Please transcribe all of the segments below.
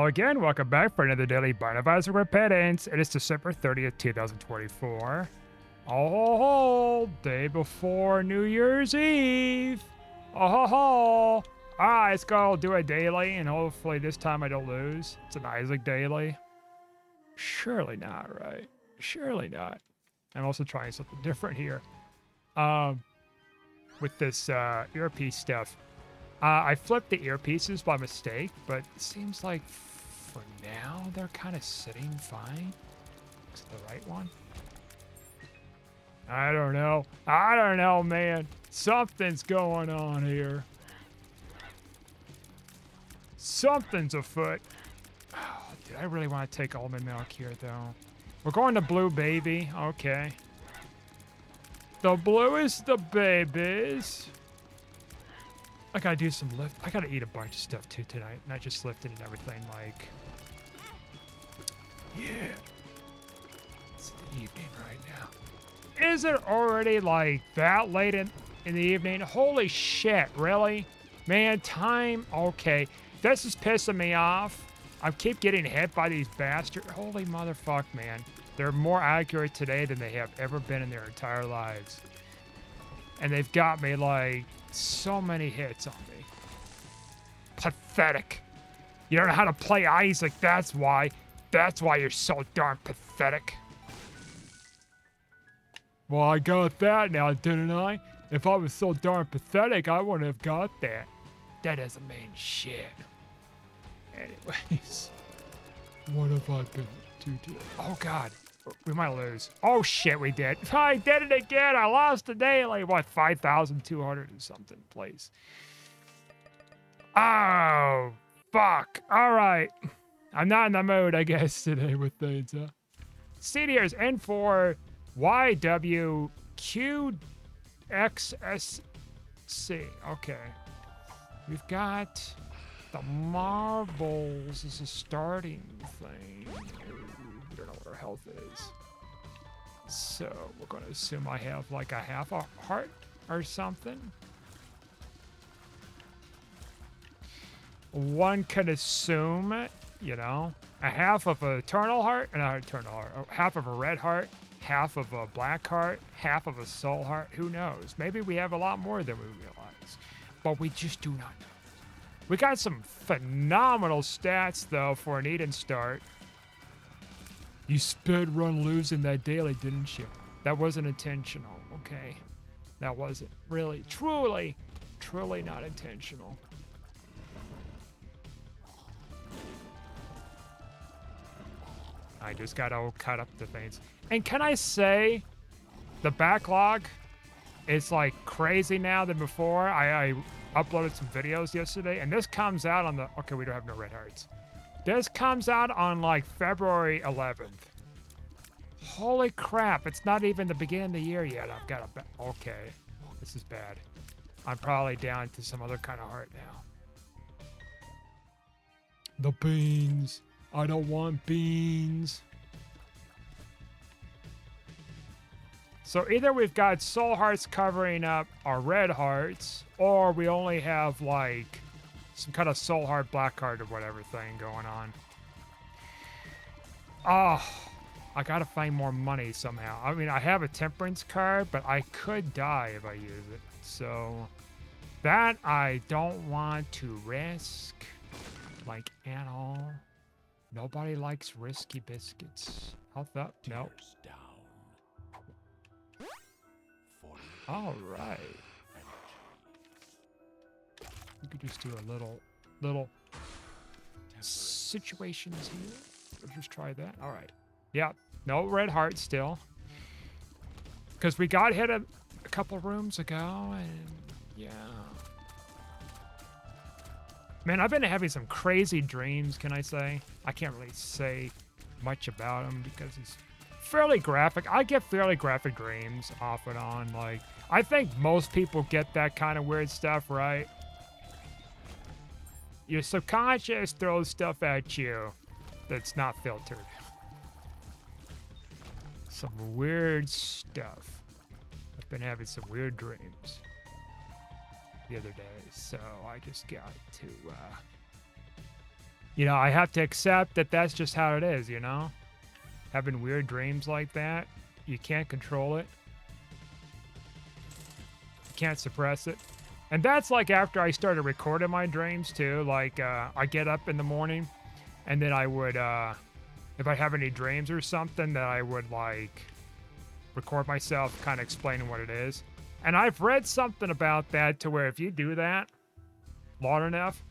Again, welcome back for another daily Bioadvisor Repentance. It is December 30th, 2024. Oh, day before New Year's Eve. Oh, alright, let's go do a daily, and hopefully this time I don't lose. It's an Isaac daily. Surely not, right? Surely not. I'm also trying something different here. With this earpiece stuff. I flipped the earpieces by mistake, but it seems like for now they're kind of sitting fine. Is it the right one? I don't know. I don't know, man. Something's going on here. Something's afoot. Oh, did I really want to take almond milk here, though? We're going to Blue Baby. Okay. The bluest the babies. I gotta do some lift. I gotta eat a bunch of stuff too tonight, not just lifting and everything. Like, yeah, it's the evening right now. Is it already like that late in the evening? Holy shit! Really, man? Time? Okay, this is pissing me off. I keep getting hit by these bastards. Holy motherfuck, man! They're more accurate today than they have ever been in their entire lives, and they've got me like. So many hits on me. Pathetic. You don't know how to play Isaac, that's why. That's why you're so darn pathetic. Well, I got that now, didn't I? If I was so darn pathetic, I wouldn't have got that. That doesn't mean shit. Anyways. What have I been to do? Oh, God. We might lose. Oh, shit, we did. I did it again. I lost the daily. What, 5,200 and something, please. Oh, fuck. All right. I'm not in the mood, I guess, today with things, huh? CDR's N4 YWQXSC. Okay. We've got the marbles as a starting thing. I don't know what our health is. So we're going to assume I have like a half a heart or something. One can assume, you know, a half of an eternal heart, and an eternal heart, half of a red heart, half of a black heart, half of a soul heart. Who knows? Maybe we have a lot more than we realize, but we just do not know. We got some phenomenal stats though for an Eden start. You sped run losing that daily, didn't you? That wasn't intentional, okay? That wasn't really, truly not intentional. I just got to cut up the things. And can I say, the backlog is like crazy now than before. I uploaded some videos yesterday, and this comes out on the, okay, we don't have no red hearts. This comes out on like February 11th. Holy crap, it's not even the beginning of the year yet. I've got a, okay, this is bad. I'm probably down to some other kind of heart now. The beans. I don't want beans. So either we've got soul hearts covering up our red hearts, or we only have like some kind of soul heart, black heart, or whatever thing going on. Oh, I gotta find more money somehow. I mean, I have a temperance card, but I could die if I use it. So that I don't want to risk, like, at all. Nobody likes risky biscuits. Health up? Nope. All right. We could just do a little situations here. Let's just try that. All right. Yeah. No red heart still. Because we got hit a couple rooms ago, and yeah. Man, I've been having some crazy dreams, can I say? I can't really say much about them because it's fairly graphic. I get fairly graphic dreams off and on. Like, I think most people get that kind of weird stuff, right? Your subconscious throws stuff at you that's not filtered. Some weird stuff. I've been having some weird dreams the other day, so I just got to You know, I have to accept that that's just how it is, you know? Having weird dreams like that, you can't control it. You can't suppress it. And that's like after I started recording my dreams too. Like, I get up in the morning and then I would, if I have any dreams or something, that I would like record myself kind of explaining what it is. And I've read something about that to where if you do that long enough,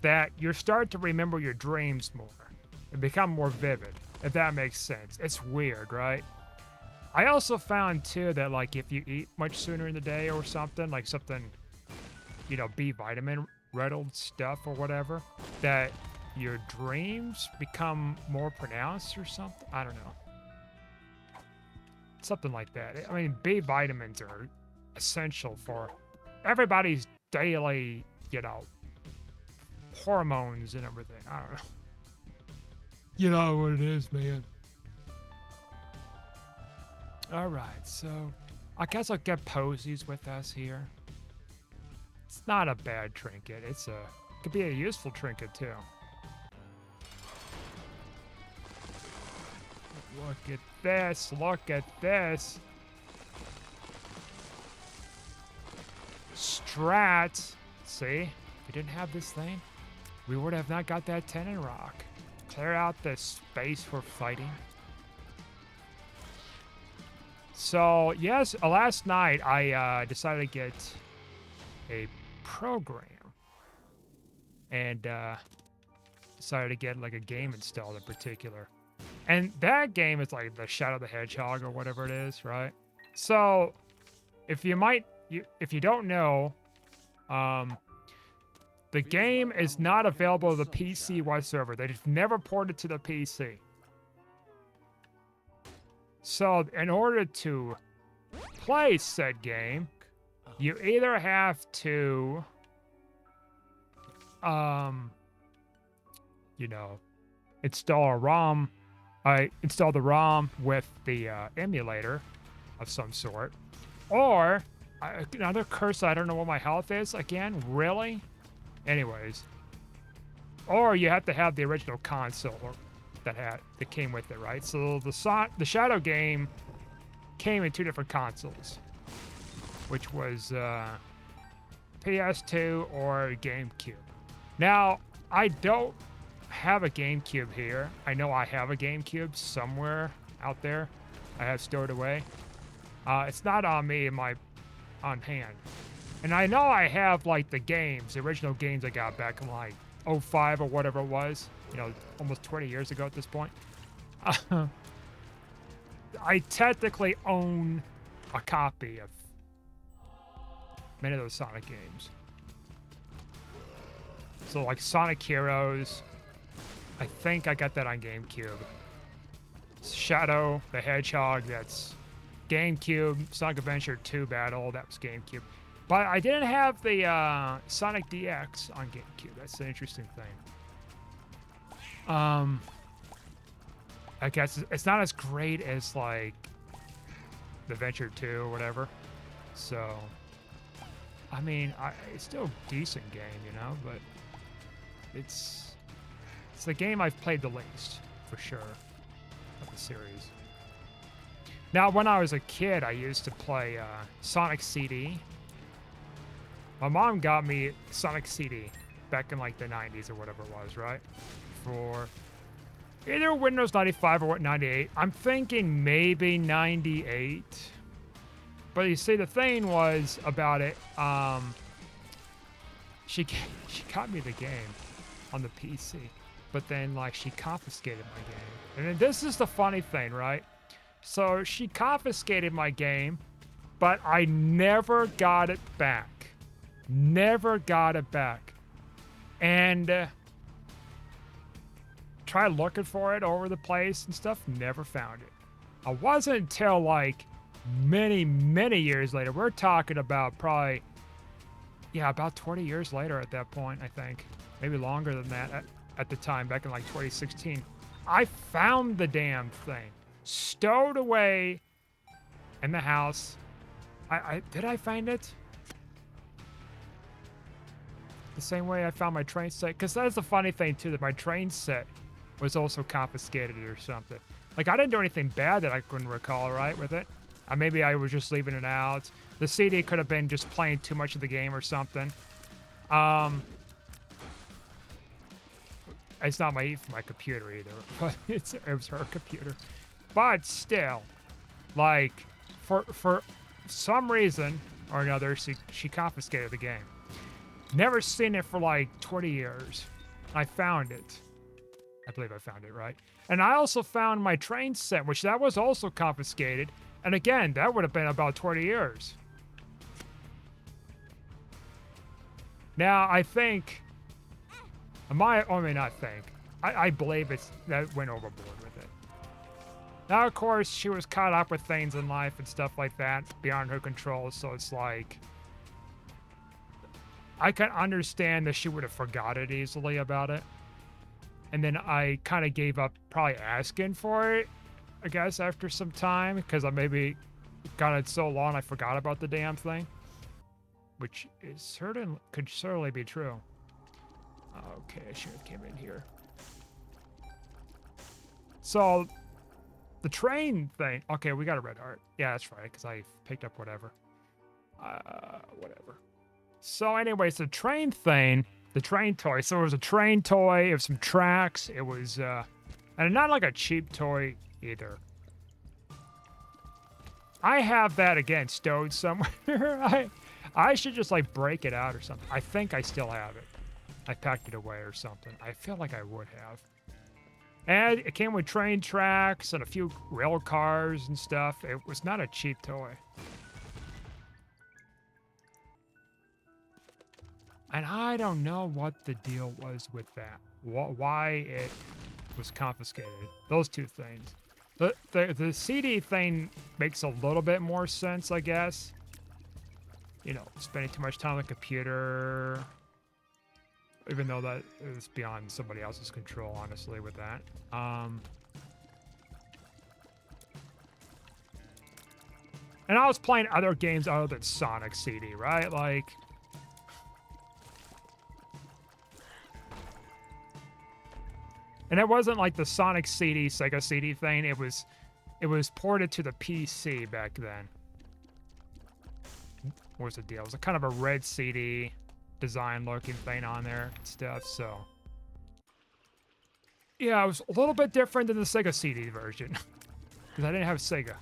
that you start to remember your dreams more and become more vivid, if that makes sense. It's weird, right? I also found too that like if you eat much sooner in the day or something, like something, you know, B vitamin riddled stuff or whatever, that your dreams become more pronounced or something. I don't know. Something like that. I mean, B vitamins are essential for everybody's daily, you know, hormones and everything. I don't know. You know what it is, man. All right, so I guess I'll get Posies with us here. It's not a bad trinket. Could be a useful trinket too. Look at this. Look at this. Strat. See? If we didn't have this thing, we would have not got that Tenon Rock. Clear out the space for fighting. So, yes, last night I decided to get a program. And decided to get like a game installed in particular. And that game is like the Shadow the Hedgehog or whatever it is, right? So, if you don't know, the game is not available to the PC whatsoever. They've never ported to the PC. So, in order to play said game, you either have to, you know, install a ROM. I install the ROM with the emulator of some sort, or another curse. I don't know what my health is again. Really? Anyways, or you have to have the original console that came with it, right? So the Shadow game came in two different consoles, which was PS2 or GameCube. Now I don't have a GameCube here. I know I have a GameCube somewhere out there. I have stored away. It's not on me on hand. And I know I have like the original games I got back in like 05 or whatever it was, you know, almost 20 years ago at this point. I technically own a copy of many of those Sonic games. So like Sonic Heroes, I think I got that on GameCube. Shadow the Hedgehog, that's GameCube. Sonic Adventure 2 Battle, that was GameCube. But I didn't have the Sonic DX on GameCube. That's an interesting thing. I guess it's not as great as like the Venture 2 or whatever. So, I mean, it's still a decent game, you know, but it's the game I've played the least, for sure, of the series. Now, when I was a kid, I used to play Sonic CD. My mom got me Sonic CD back in like the 90s or whatever it was, right? For either Windows 95 or 98. I'm thinking maybe 98. But you see, the thing was about it, she got me the game on the PC. But then, like, she confiscated my game. And then this is the funny thing, right? So she confiscated my game, but I never got it back. Never got it back. And tried looking for it all over the place and stuff. Never found it. It wasn't until, like, many, many years later. We're talking about probably, yeah, about 20 years later at that point, I think. Maybe longer than that. At the time, back in like 2016, I found the damn thing stowed away in the house. Did I find it? the same way I found my train set? Because that's the funny thing too, that my train set was also confiscated or something. Like I didn't do anything bad that I couldn't recall, right, with it. Maybe I was just leaving it out. The CD could have been just playing too much of the game or something. It's not my computer either, but it was her computer. But still, like, for some reason or another, she confiscated the game. Never seen it for like 20 years. I found it. I believe I found it, right? And I also found my train set, which that was also confiscated. And again, that would have been about 20 years. Now, I think, I believe that went overboard with it. Now, of course, she was caught up with things in life and stuff like that beyond her control, so it's like, I can understand that she would have forgot it easily about it. And then I kind of gave up probably asking for it, I guess, after some time, because I maybe got it so long I forgot about the damn thing. Which could certainly be true. Okay, I should have came in here. So, the train thing. Okay, we got a red heart. Yeah, that's right, because I picked up whatever. Whatever. So anyways, the train thing, the train toy. So it was a train toy, it was some tracks, it was, and not like a cheap toy either. I have that, again, stowed somewhere. I should just, like, break it out or something. I think I still have it. I packed it away or something. I feel like I would have. And it came with train tracks and a few rail cars and stuff. It was not a cheap toy. And I don't know what the deal was with that. Why it was confiscated. Those two things. The CD thing makes a little bit more sense, I guess. You know, spending too much time on the computer. Even though that is beyond somebody else's control, honestly, with that. And I was playing other games other than Sonic CD, right? Like... And it wasn't like the Sonic CD, Sega CD thing. It was ported to the PC back then. What was the deal? It was a kind of a red CD design looking thing on there and stuff, so. Yeah, it was a little bit different than the Sega CD version. Because I didn't have Sega.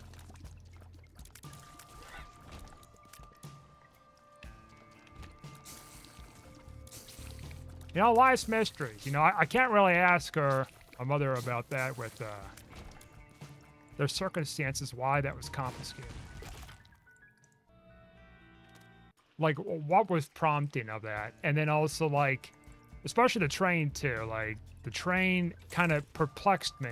You know, life's mysteries. You know, I can't really ask my mother about that with their circumstances, why that was confiscated. Like, what was prompting of that? And then also, like, especially the train, too. Like, the train kind of perplexed me.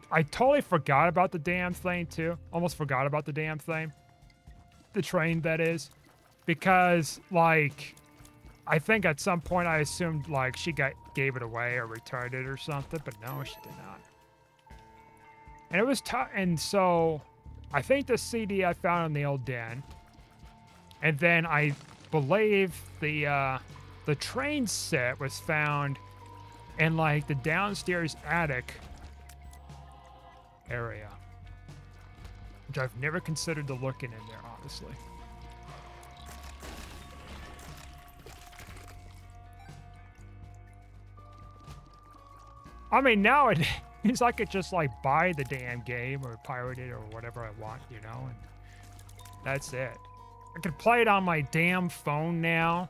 I totally forgot about the damn thing, too. Almost forgot about the damn thing. The train, that is. Because, like, I think at some point I assumed, like, she gave it away or returned it or something. But no, she did not. And it was tough. And so... I think the CD I found in the old den, and then I believe the train set was found in like the downstairs attic area, which I've never considered to looking in there, honestly. I mean, nowadays. I could just, like, buy the damn game or pirate it or whatever I want, you know? And that's it. I could play it on my damn phone now.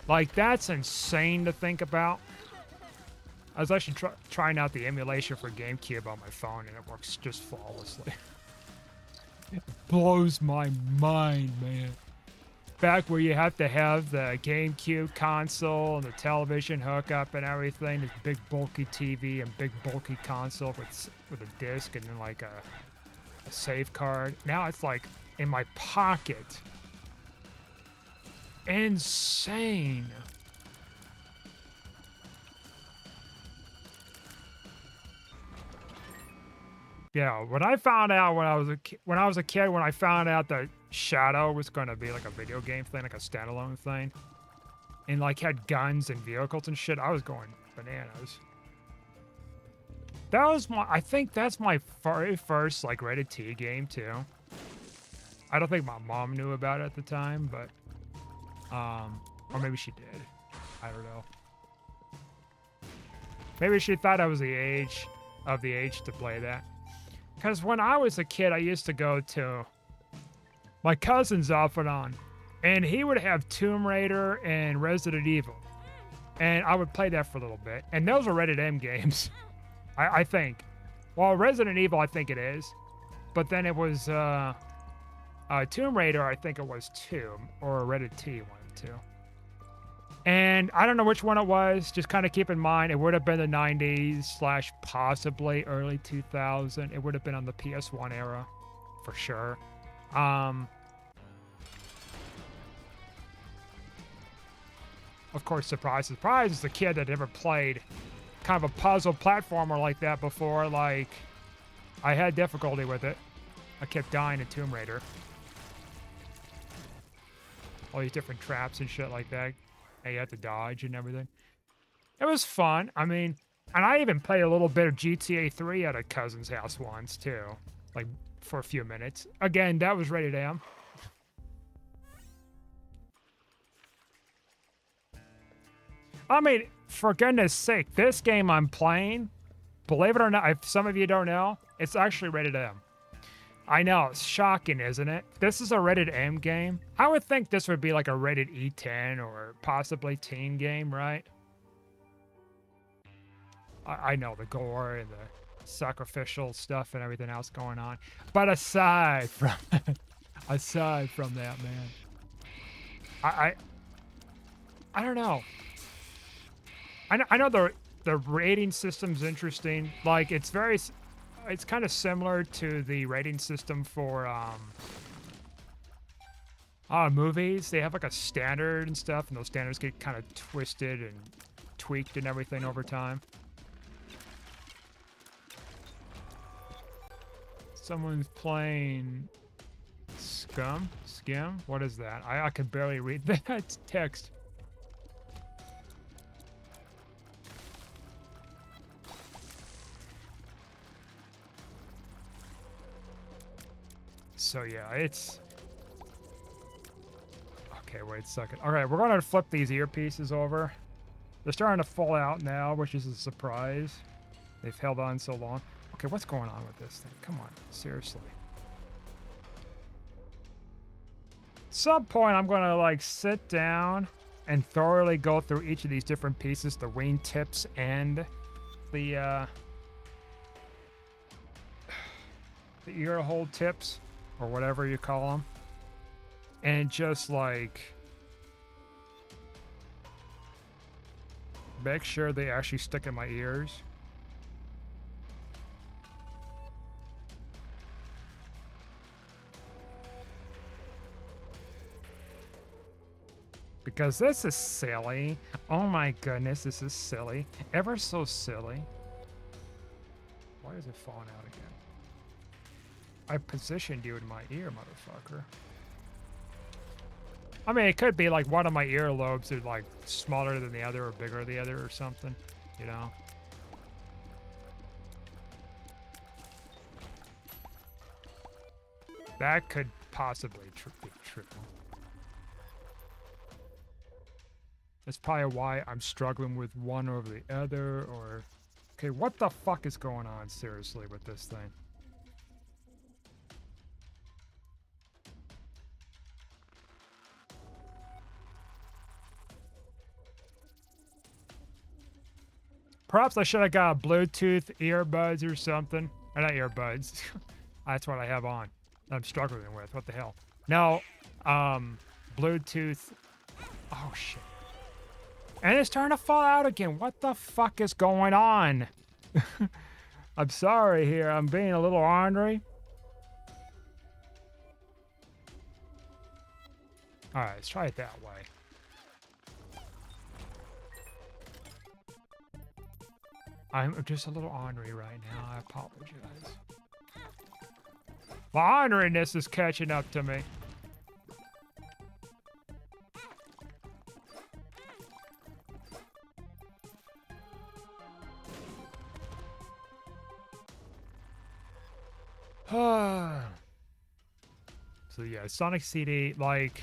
Like, that's insane to think about. I was actually trying out the emulation for GameCube on my phone, and it works just flawlessly. It blows my mind, man. Back where you have to have the GameCube console and the television hookup and everything, this big bulky TV and big bulky console with a disc and then like a save card. Now it's like in my pocket. Insane. Yeah, when I found out when I was a kid, when I found out that Shadow was going to be like a video game thing, like a standalone thing, and like had guns and vehicles and shit, I was going bananas. That was I think that's my very first like rated T game too. I don't think my mom knew about it at the time, but or maybe she did. I don't know. Maybe she thought I was the age to play that. Because when I was a kid, I used to go to my cousin's off and on, and he would have Tomb Raider and Resident Evil, and I would play that for a little bit. And those were rated M games, I think. Well, Resident Evil, I think it is, but then it was Tomb Raider, I think it was 2, or a rated T, 1 and 2. And I don't know which one it was. Just kind of keep in mind, it would have been the 90s / possibly early 2000. It would have been on the PS1 era, for sure. Of course, surprise, surprise, as a kid that never played kind of a puzzle platformer like that before. Like, I had difficulty with it. I kept dying in Tomb Raider. All these different traps and shit like that. And you have to dodge and everything. It was fun. I mean, and I even played a little bit of GTA 3 at a cousin's house once, too. Like, for a few minutes. Again, that was rated M. I mean, for goodness sake, this game I'm playing, believe it or not, if some of you don't know, it's actually rated M. I know, it's shocking, isn't it? This is a rated M game. I would think this would be like a rated E10 or possibly teen game, right? I know the gore and the sacrificial stuff and everything else going on. But aside from that, man, I don't know. I know the rating system's interesting. Like, it's kind of similar to the rating system for movies. They have like a standard and stuff, and those standards get kind of twisted and tweaked and everything over time. Someone's playing Skim? What is that? I can barely read that text. So yeah, it's... Okay, wait a second. All right, we're going to flip these earpieces over. They're starting to fall out now, which is a surprise. They've held on so long. Okay, what's going on with this thing? Come on, seriously. At some point, I'm going to, like, sit down and thoroughly go through each of these different pieces, the wing tips and the ear hole tips, or whatever you call them, and just like make sure they actually stick in my ears. Because this is silly. Oh my goodness, this is silly. Ever so silly. Why is it falling out again? I positioned you in my ear, motherfucker. I mean, it could be like one of my earlobes are like smaller than the other or bigger than the other or something, you know? That could possibly be true. That's probably why I'm struggling with one over the other, or... Okay, what the fuck is going on, seriously, with this thing? Perhaps I should have got a Bluetooth earbuds or something. Or not earbuds. That's what I have on. I'm struggling with. What the hell? No, Bluetooth. Oh, shit. And it's starting to fall out again. What the fuck is going on? I'm sorry here. I'm being a little ornery. Alright, let's try it that way. I'm just a little ornery right now. I apologize. My orneriness is catching up to me. So yeah, Sonic CD, like,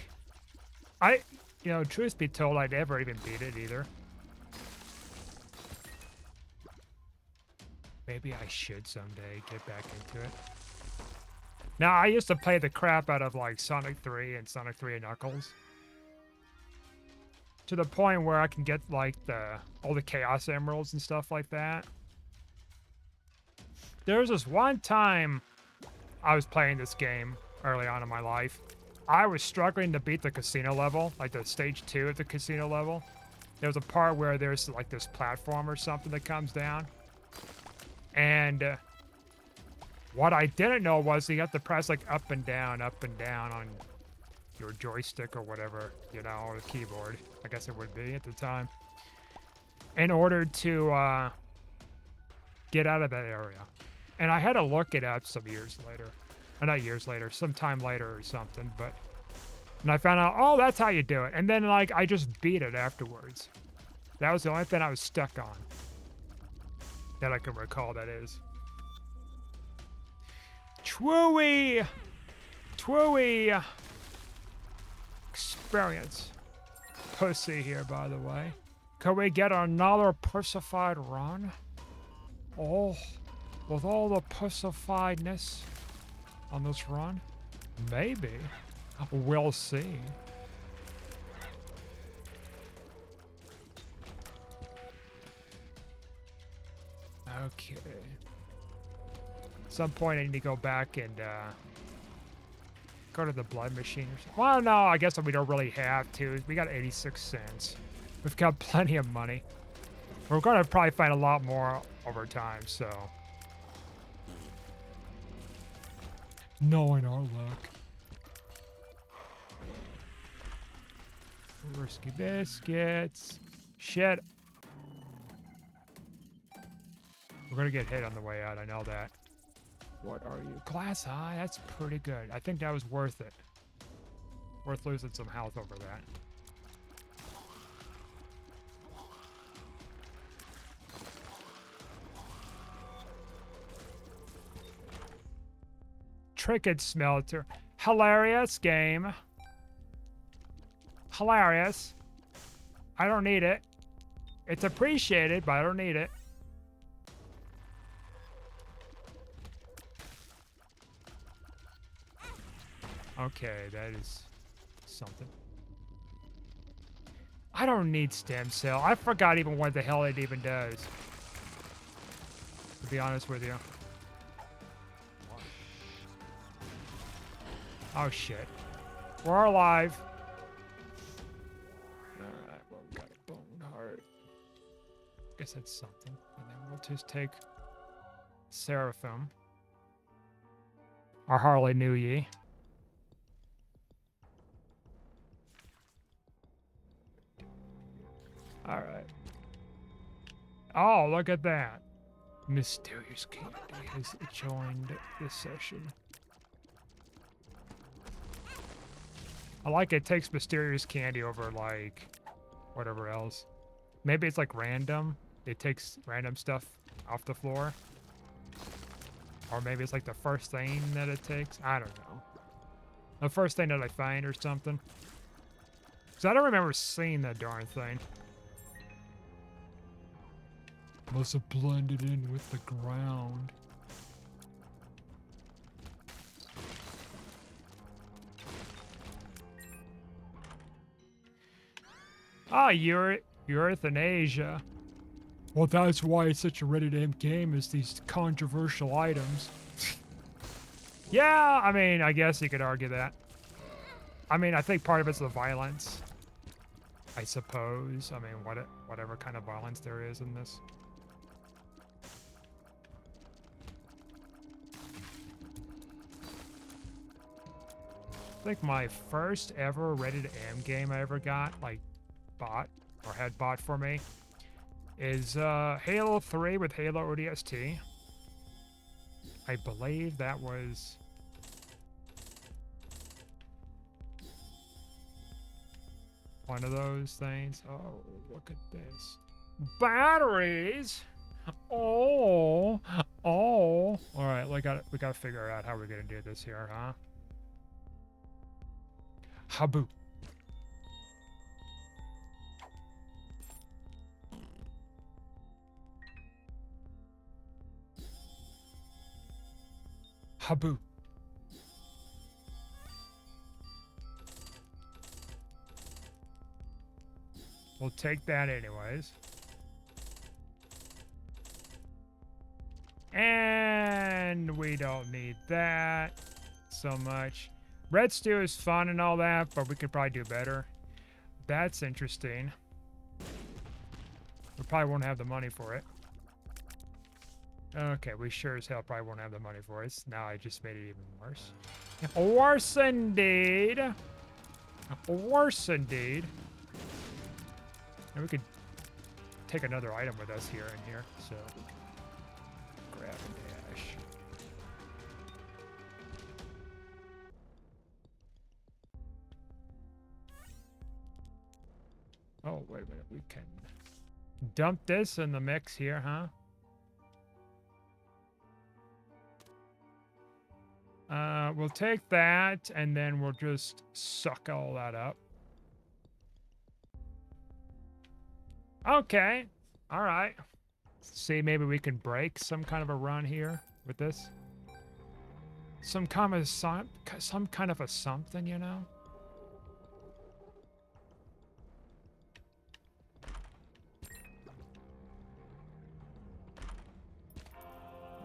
truth be told, I never even beat it either. Maybe I should someday get back into it. Now, I used to play the crap out of, like, Sonic 3 and Sonic 3 and Knuckles. To the point where I can get, like, all the Chaos Emeralds and stuff like that. There was this one time I was playing this game early on in my life. I was struggling to beat the casino level, like the stage 2 of the casino level. There was a part where there's, like, this platform or something that comes down. And what I didn't know was you have to press, like, up and down on your joystick or whatever, or the keyboard, I guess it would be at the time, in order to get out of that area. And I had to look it up some years later. Not years later, sometime later or something, and I found out, oh, that's how you do it. And then, like, I just beat it afterwards. That was the only thing I was stuck on. That I can recall, that is. Twooey! Twooey! Experience. Pussy here, by the way. Can we get another pussified run? Oh, with all the pussifiedness on this run? Maybe. We'll see. Okay. At some point I need to go back and go to the blood machine or something. Well, no, I guess we don't really have to. We got 86 cents. We've got plenty of money. We're going to probably find a lot more over time, so. Knowing our luck. Risky biscuits. Shit. We're going to get hit on the way out, I know that. What are you? Glass Eye? That's pretty good. I think that was worth it. Worth losing some health over that. Trinket Smelter. Hilarious game. Hilarious. I don't need it. It's appreciated, but I don't need it. Okay, that is something. I don't need stem cell. I forgot even what the hell it even does. To be honest with you. Oh shit. We're alive. Alright, well, we got a bone heart. Guess that's something. And then we'll just take Seraphim. Or Harley New Ye. Alright. Oh, look at that. Mysterious Candy has joined this session. I like it takes Mysterious Candy over, like, whatever else. Maybe it's, like, random. It takes random stuff off the floor. Or maybe it's, like, the first thing that it takes. I don't know. The first thing that I find or something. Because I don't remember seeing that darn thing. Must have blended in with the ground. Ah, euthanasia. Well, that's why it's such a Reddit M game, is these controversial items. Yeah, I mean, I guess you could argue that. I mean, I think part of it's the violence. I suppose. I mean, whatever kind of violence there is in this. I think my first ever Reddit M game I ever got, like, bought, or had bought for me, is Halo 3 with Halo ODST. I believe that was... one of those things. Oh, look at this. Batteries! Oh! All right, we gotta figure out how we're gonna do this here, huh? Habu. Habu. We'll take that anyways. And we don't need that so much. Red stew is fun and all that, but we could probably do better. That's interesting. We probably won't have the money for it. Okay, we sure as hell probably won't have the money for it. Now I just made it even worse. Worse indeed. Worse indeed. And we could take another item with us here and here. So grab a dash. Oh, wait a minute. We can dump this in the mix here, huh? We'll take that, and then we'll just suck all that up. Okay. All right. See, maybe we can break some kind of a run here with this. Some kind of a something, you know?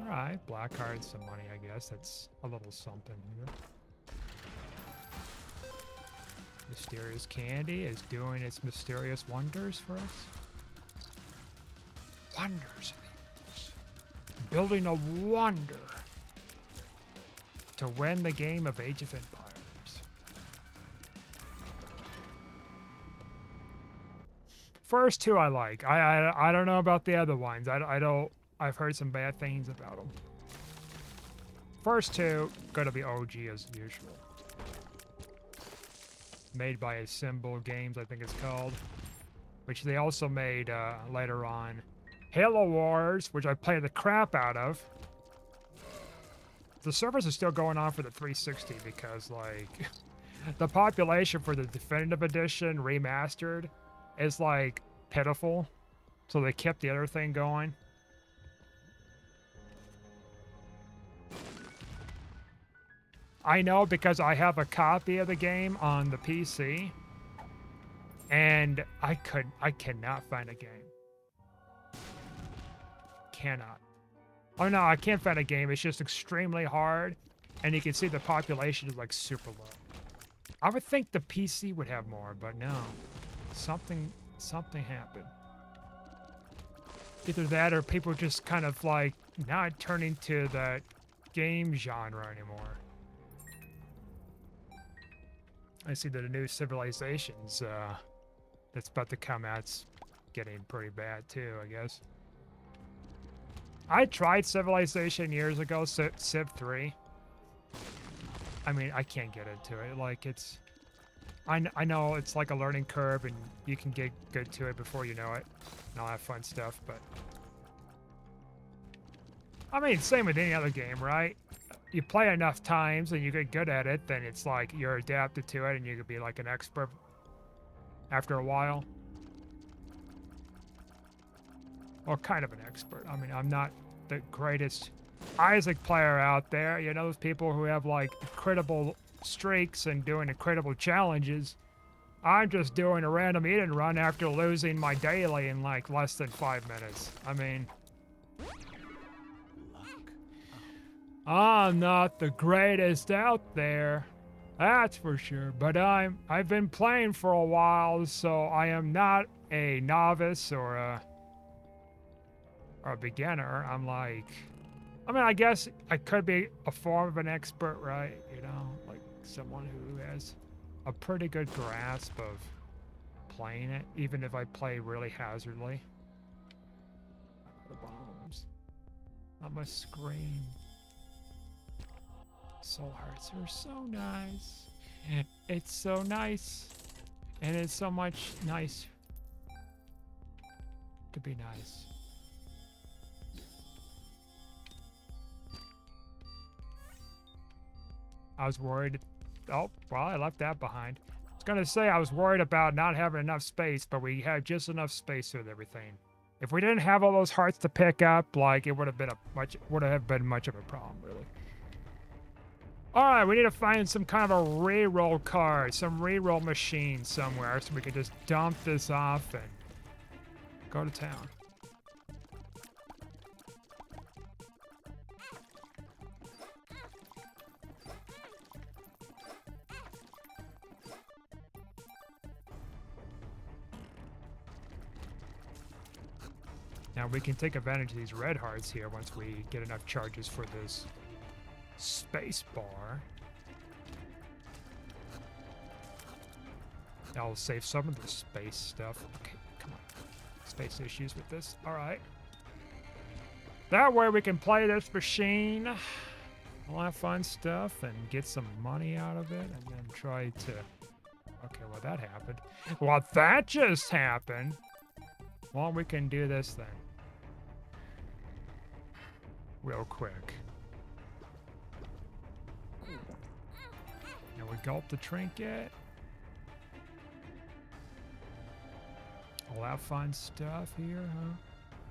All right, black card, some money, I guess. That's a little something here. Mysterious candy is doing its mysterious wonders for us. Wonders. Building a wonder to win the game of Age of Empires. First two I like. I don't know about the other ones. I've heard some bad things about them. First two, gonna be OG as usual. Made by Assemble Games, I think it's called. Which they also made later on. Halo Wars, which I played the crap out of. The servers are still going on for the 360 because, like, the population for the Definitive Edition remastered is, like, pitiful. So they kept the other thing going. I know because I have a copy of the game on the PC, and I cannot find a game. Cannot. Oh no, I can't find a game. It's just extremely hard, and you can see the population is like super low. I would think the PC would have more, but no. Something happened. Either that or people just kind of like not turning to that game genre anymore. I see that the new Civilizations that's about to come out's getting pretty bad too, I guess. I tried Civilization years ago, Civ 3. I mean, I can't get into it. Like, it's... I know it's like a learning curve, and you can get good to it before you know it. And all that fun stuff, but... I mean, same with any other game, right? You play enough times and you get good at it, then it's like you're adapted to it and you could be like an expert after a while. Well, kind of an expert. I mean, I'm not the greatest Isaac player out there. You know, those people who have like incredible streaks and doing incredible challenges. I'm just doing a random eat-and run after losing my daily in like less than 5 minutes. I mean... I'm not the greatest out there, that's for sure, but I've been playing for a while, so I am not a novice or a beginner. I'm like, I mean, I guess I could be a form of an expert, right? You know, like someone who has a pretty good grasp of playing it, even if I play really hazardly. The bombs on my screen. Soul hearts are so nice. It's so nice. And it's so much nice to be nice. I was worried. Oh, well, I left that behind. I was gonna say I was worried about not having enough space, but we had just enough space with everything. If we didn't have all those hearts to pick up, like it would have been much of a problem, really. All right, we need to find some kind of a reroll card, some reroll machine somewhere, so we can just dump this off and go to town. Now we can take advantage of these red hearts here once we get enough charges for this space bar. I'll save some of the space stuff. Okay, come on. Space issues with this. All right. That way we can play this machine, all that fun stuff, and get some money out of it, and then try to... Okay, well, that happened. Well, that just happened. Well, we can do this then. Real quick. Now we gulp the trinket. All that fun stuff here,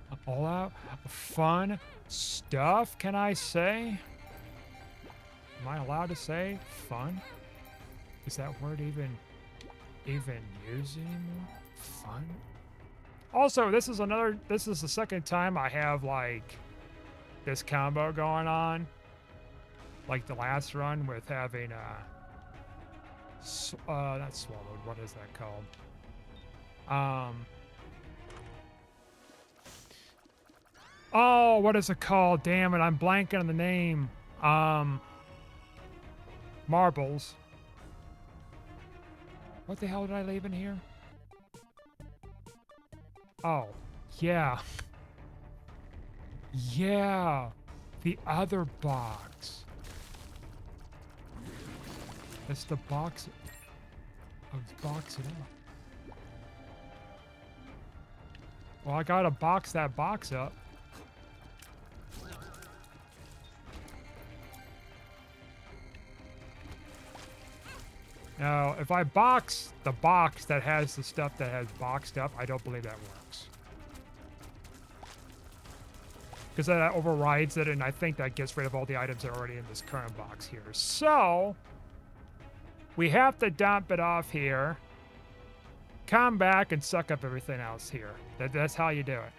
huh? All that fun stuff, can I say? Am I allowed to say fun? Is that word even used anymore? Fun? Also, this is the second time I have, like, this combo going on. Like the last run with having, not swallowed, what is that called? Oh, what is it called? Damn it, I'm blanking on the name. Marbles. What the hell did I leave in here? Oh, yeah. Yeah, the other box. That's the box. I was boxing up. Well, I gotta box that box up. Now, if I box the box that has the stuff that has boxed up, I don't believe that works. Because that overrides it, and I think that gets rid of all the items that are already in this current box here. So, we have to dump it off here, come back, and suck up everything else here. That's how you do it.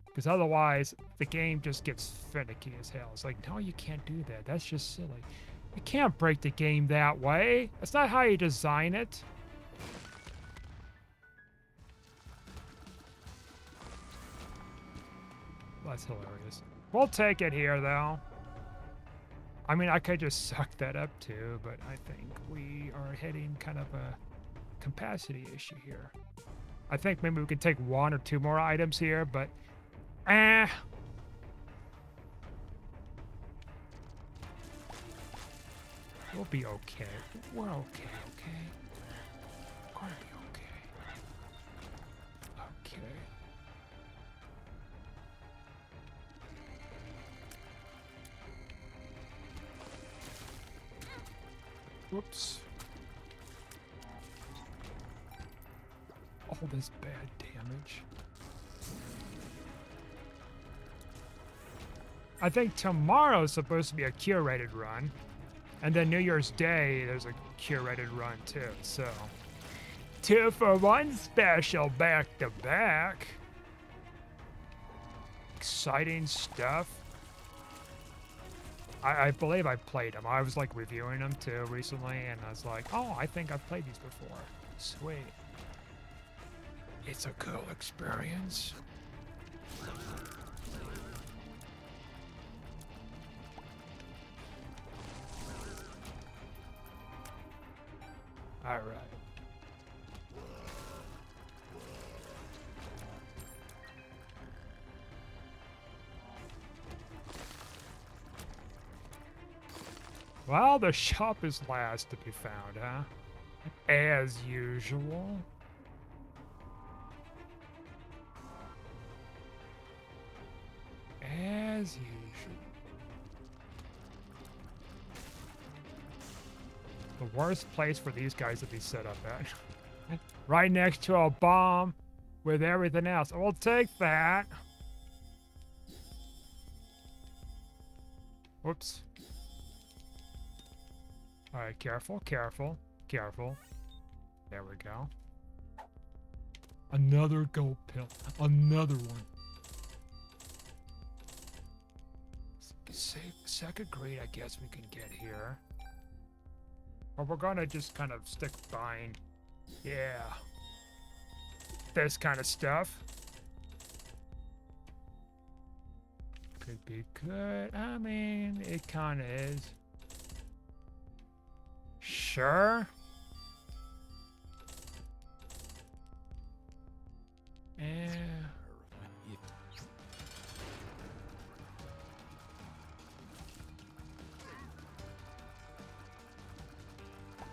Because otherwise, the game just gets finicky as hell. It's like, no, you can't do that. That's just silly. You can't break the game that way. That's not how you design it. That's hilarious. We'll take it here, though. I mean, I could just suck that up, too, but I think we are hitting kind of a capacity issue here. I think maybe we could take one or two more items here, but... We'll be okay. We're okay, okay? We're gonna be okay. Okay. Whoops. All this bad damage. I think tomorrow's supposed to be a curated run. And then New Year's Day, there's a curated run too, so 2-for-1 special back to back. Exciting stuff. I believe I played them. I was like reviewing them too recently, and I was like, oh, I think I've played these before. Sweet. It's a cool experience. All right. Well, the shop is last to be found, huh? As usual. As usual. The worst place for these guys to be set up at. Right next to a bomb with everything else. We'll take that. Whoops. Alright, careful, careful, careful. There we go. Another gold pill. Another one. Second grade, I guess we can get here. Or we're gonna just kind of stick behind. Yeah. This kind of stuff. Could be good. I mean, it kind of is. Sure. Yeah.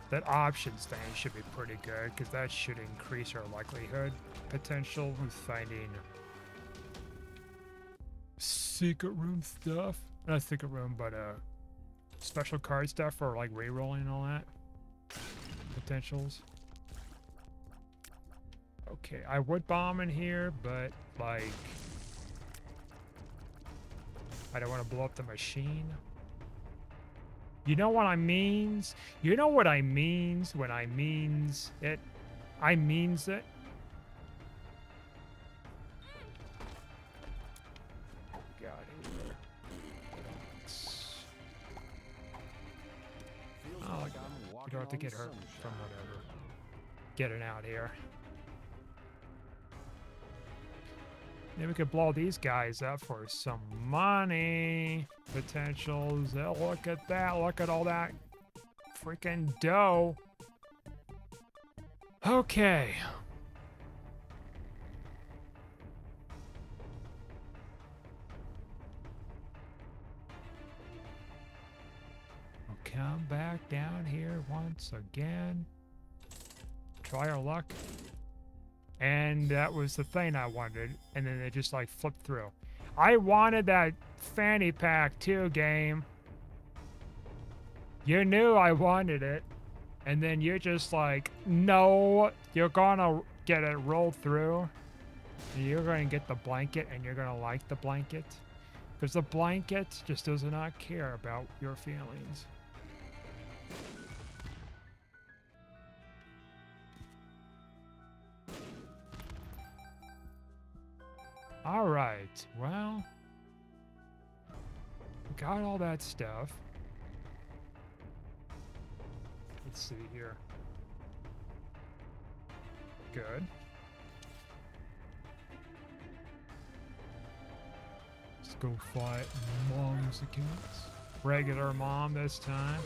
That options thing should be pretty good, because that should increase our likelihood potential of finding secret room stuff. Not secret room, but special card stuff for like re-rolling and all that. Potentials. Okay, I would bomb in here, but like I don't want to blow up the machine. You know what I means? You know what I means when I means it? I means it. Got here. Oh, you don't have to get hurt from whatever. Getting out here. Then we could blow these guys up for some money potentials. Oh, look at that. Look at all that freaking dough. Okay. We'll come back down here once again. Try our luck. And that was the thing I wanted. And then they just like flipped through. I wanted that fanny pack too, game. You knew I wanted it. And then you're just like, no, you're gonna get it rolled through. And you're gonna get the blanket and you're gonna like the blanket. Because the blanket just does not care about your feelings. All right, well, got all that stuff. Let's see here. Good. Let's go fight mom's accounts. Regular mom this time.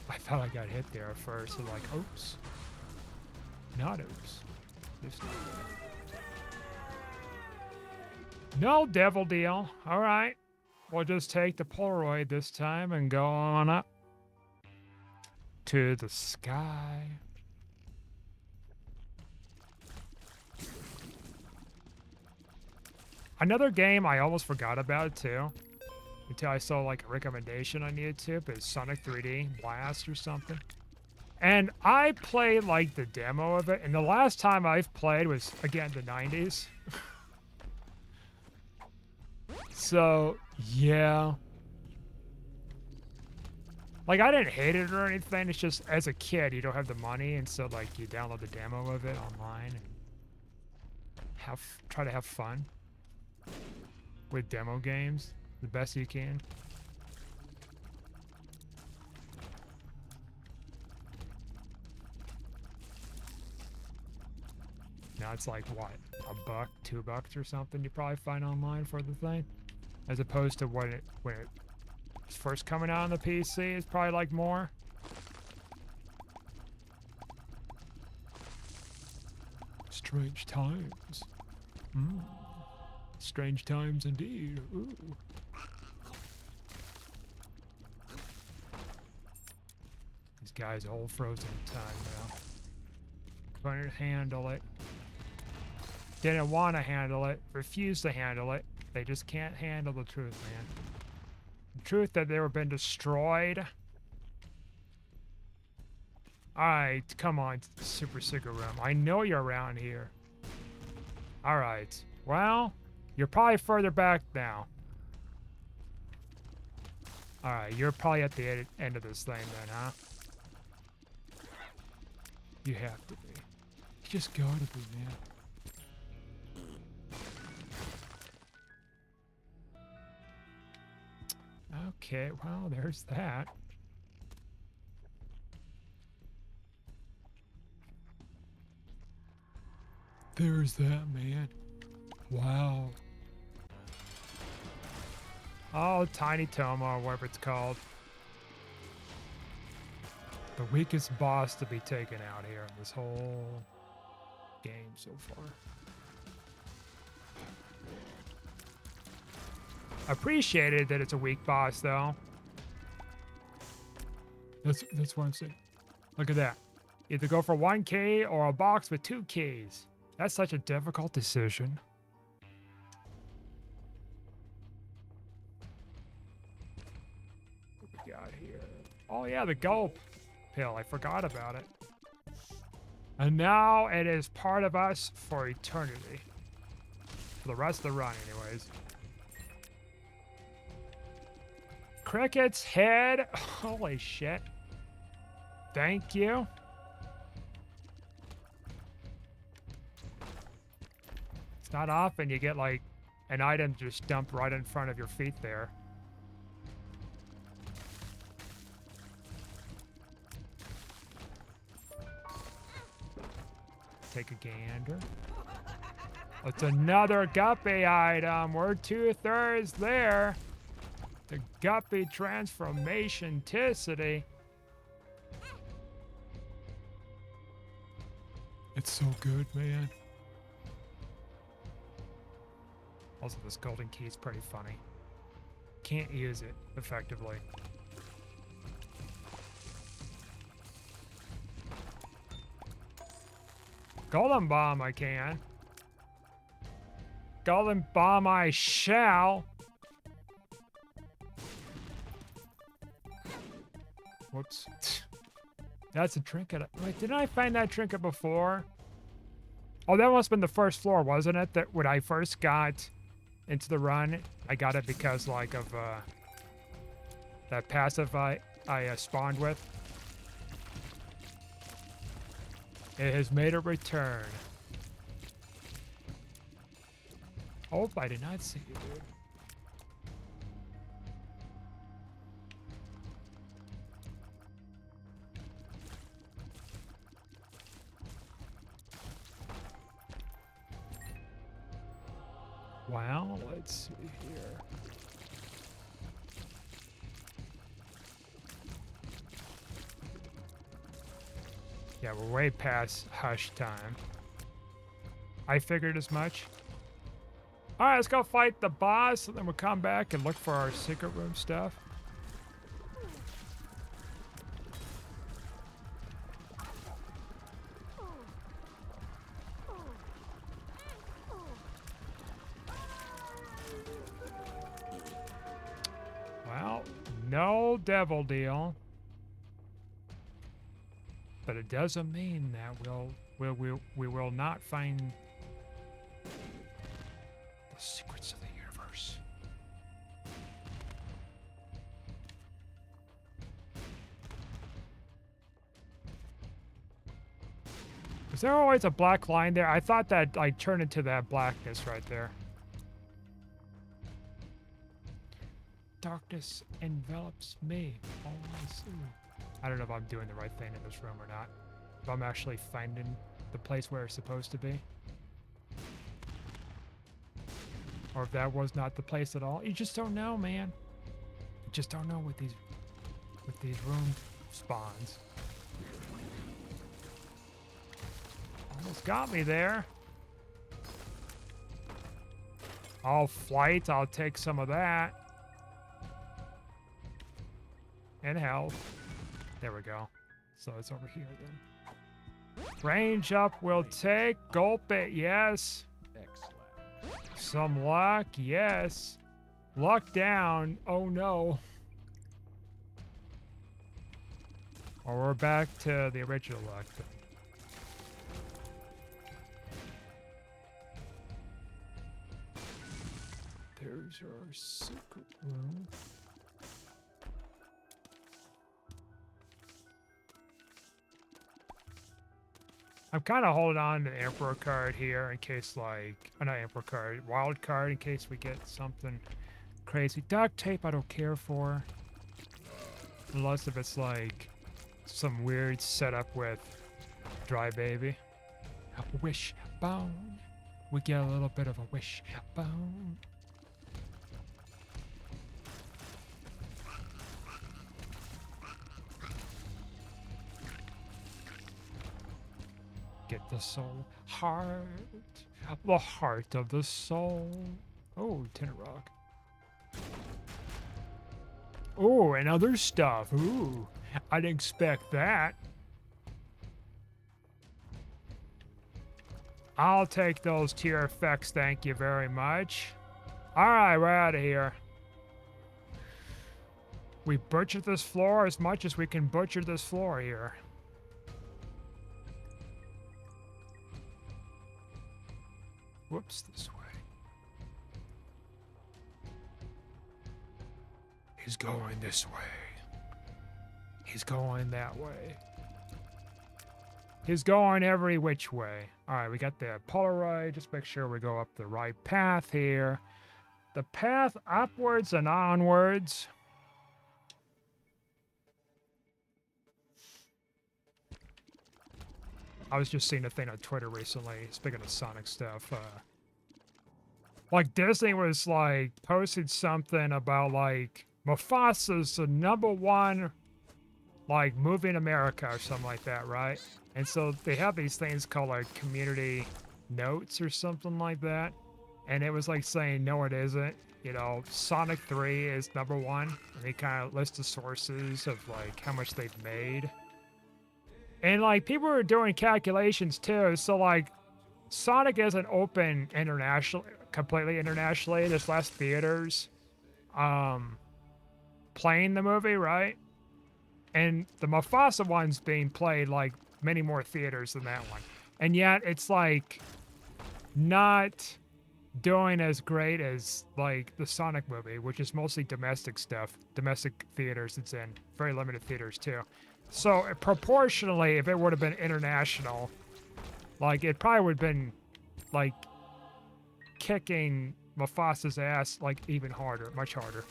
I thought I got hit there at first, so like, oops. Not oops. This time. No devil deal. All right. We'll just take the Polaroid this time and go on up to the sky. Another game I almost forgot about too, until I saw like a recommendation on YouTube, is Sonic 3D Blast or something. And I played like the demo of it, and the last time I've played was again the 90s. So yeah, like I didn't hate it or anything. It's just as a kid you don't have the money, and so like you download the demo of it online and try to have fun with demo games the best you can. Now it's like what, $1, $2 or something you probably find online for the thing, as opposed to when it was first coming out on the PC. It's probably like more. Strange times. Strange times indeed. Ooh. These guys are all frozen in time now. Couldn't handle it. Didn't want to handle it. Refused to handle it. They just can't handle the truth, man. The truth that they were been destroyed. Alright, come on, Super Secret Room. I know you're around here. Alright. Well, you're probably further back now. Alright, you're probably at the end of this thing then, huh? You have to be. You just gotta be, man. Okay, well, there's that. There's that, man. Wow. Oh, Tiny Toma, or whatever it's called. The weakest boss to be taken out here in this whole game so far. Appreciated that it's a weak boss, though. That's what I'm saying. Look at that. Either go for 1 key or a box with 2 keys. That's such a difficult decision. What we got here? Oh yeah, the gulp pill. I forgot about it. And now it is part of us for eternity. For the rest of the run, anyways. Cricket's head. Holy shit. Thank you. It's not often you get like an item just dumped right in front of your feet there. Take a gander. It's another guppy item. We're 2/3 there. The guppy transformation ticity. It's so good, man. Also, this golden key is pretty funny. Can't use it effectively. Golden bomb I can. Golden bomb I shall. Whoops. That's a trinket. Wait, didn't I find that trinket before? Oh, that must have been the first floor, wasn't it? That when I first got into the run, I got it because like of that passive I spawned with. It has made a return. Oh, I did not see you, dude. Well, let's see here. Yeah, we're way past hush time. I figured as much. Alright, let's go fight the boss, and then we'll come back and look for our secret room stuff. Well, no devil deal. But it doesn't mean that we will not find the secrets of the universe. Is there always a black line there? I thought that I turned into that blackness right there. Darkness envelops me. All I see. I don't know if I'm doing the right thing in this room or not. If I'm actually finding the place where it's supposed to be. Or if that was not the place at all. You just don't know, man. You just don't know with these room spawns. Almost got me there. All flight, I'll take some of that. And health. There we go. So it's over here then. Range up will take. Gulp it, yes. Excellent. Some luck, yes. Luck down. Oh no. Or we're back to the original luck. There's our secret room. I'm kind of holding on to the Emperor card here in case, like, not Emperor card, Wild card in case we get something crazy. Duct tape I don't care for. Unless if it's like some weird setup with Dry Baby. A wishbone. We get a little bit of a wishbone. Get the soul heart. The heart of the soul. Oh, Tinted Rock. Oh, and other stuff. Ooh, I didn't expect that. I'll take those tier effects, thank you very much. Alright, we're out of here. We butchered this floor as much as we can butcher this floor here. Whoops, this way. He's going this way. He's going that way. He's going every which way. All right, we got the Polaroid. Just make sure we go up the right path here. The path upwards and onwards. I was just seeing a thing on Twitter recently, speaking of Sonic stuff. Like Disney was like posted something about like Mufasa's the #1 like movie in America or something like that, right? And so they have these things called like community notes or something like that. And it was like saying, no, it isn't. You know, Sonic 3 is #1. And they kind of list the sources of like how much they've made. And like people were doing calculations too. So like Sonic isn't open internationally, completely internationally. There's less theaters playing the movie, right? And the Mufasa one's being played like many more theaters than that one. And yet it's like not doing as great as like the Sonic movie, which is mostly domestic stuff, domestic theaters it's in, very limited theaters too. So proportionally, if it would have been international, like it probably would have been like kicking Mufasa's ass like even harder, much harder.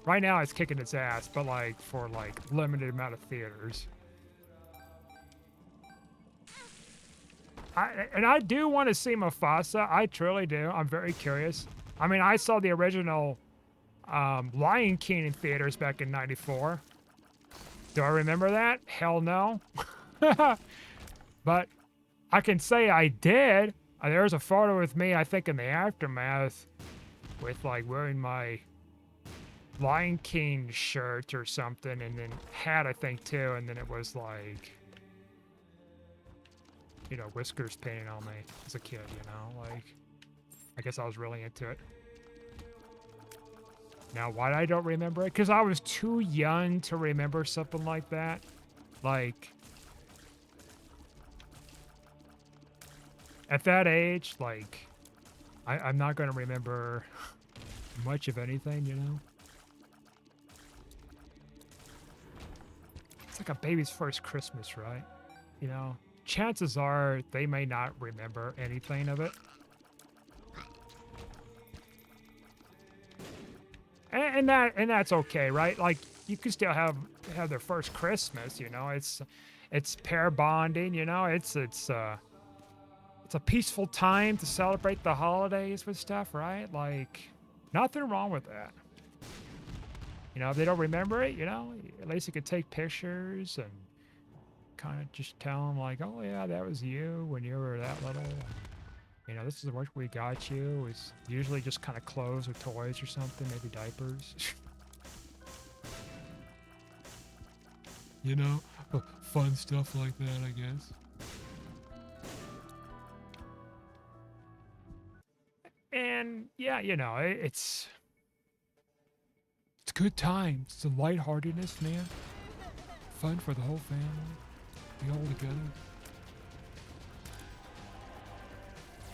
Right now it's kicking its ass, but like for like limited amount of theaters. I do want to see Mufasa. I truly do. I'm very curious. I mean, I saw the original Lion King in theaters back in '94. Do I remember that? Hell no. But I can say I did. There's a photo with me, I think, in the aftermath with like wearing my Lion King shirt or something, and then hat, I think, too. And then it was like, you know, whiskers painted on me as a kid, you know? Like, I guess I was really into it. Now, why I don't remember it? Because I was too young to remember something like that. Like, at that age, like, I'm not going to remember much of anything, you know? It's like a baby's first Christmas, right? You know, chances are they may not remember anything of it. And that's okay, right? Like you can still have their first Christmas, you know. It's pair bonding, you know. It's a peaceful time to celebrate the holidays with stuff, right? Like nothing wrong with that. You know, if they don't remember it, you know, at least you could take pictures and kind of just tell them like, oh yeah, that was you when you were that little. You know, this is what we got you. It's usually just kind of clothes or toys or something, maybe diapers. You know, fun stuff like that, I guess. And yeah, you know, it's It's good times. It's a lightheartedness, man. Fun for the whole family. Be all together.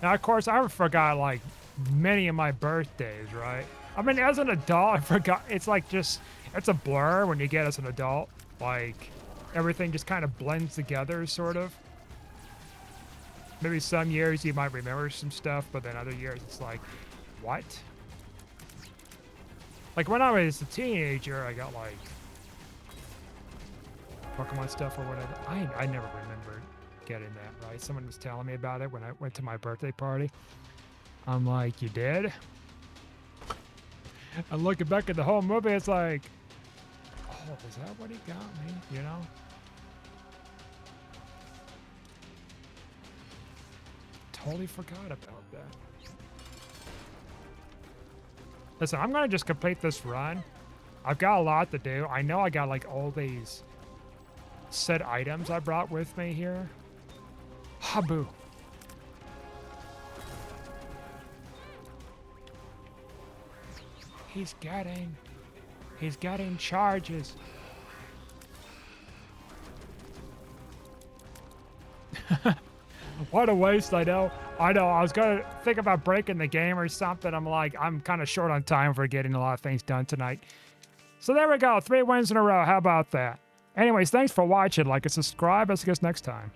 Now, of course, I forgot like many of my birthdays, right? I mean, as an adult, I forgot. It's like just, it's a blur when you get as an adult. Like, everything just kind of blends together, sort of. Maybe some years you might remember some stuff, but then other years it's like, what? Like when I was a teenager, I got like Pokemon stuff or whatever. I never remembered getting that, right? Someone was telling me about it when I went to my birthday party. I'm like, you did? And looking back at the whole movie, it's like, oh, is that what he got me? You know? Totally forgot about that. Listen, I'm gonna just complete this run. I've got a lot to do. I know I got like all these set items I brought with me here. Habu. He's getting charges. What a waste, I know. I know, I was gonna think about breaking the game or something. I'm like, I'm kind of short on time for getting a lot of things done tonight. So there we go, 3 wins in a row. How about that? Anyways, thanks for watching. Like and subscribe. I'll see you guys next time.